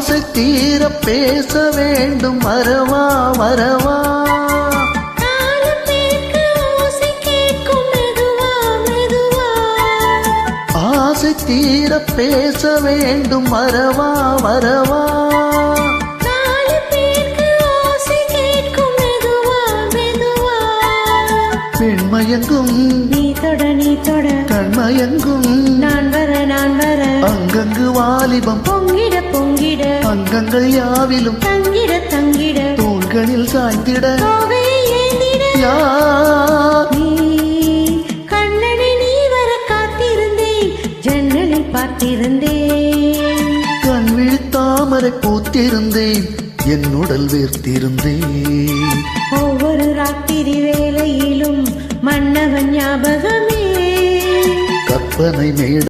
ஆசை தீர பேச வேண்டும் வரவா வரவா ஆசை தீர பேச வேண்டும் வரவா வரவா பெண்மயங்கும் நீ தொட கண்மயங்கும் நான் வர அங்கங்கு வாலிபம் பொங்கிட பொங்கிட அங்கங்கள் யாவிலும் தங்கிட தோள்களில் சாய்ந்திட தோகையை ஏந்திட யார் நீ கண்ணனை நீ வர காத்திருந்தேன் ஜன்னலில் பார்த்திருந்தேன் கண் விழித்தாமரை பூத்திருந்தேன் என் உடல் வேர்த்திருந்தேன் ஒவ்வொரு ராத்திரி வேளையிலும் மன்னவன் ஞாபகமே கற்பனை மேட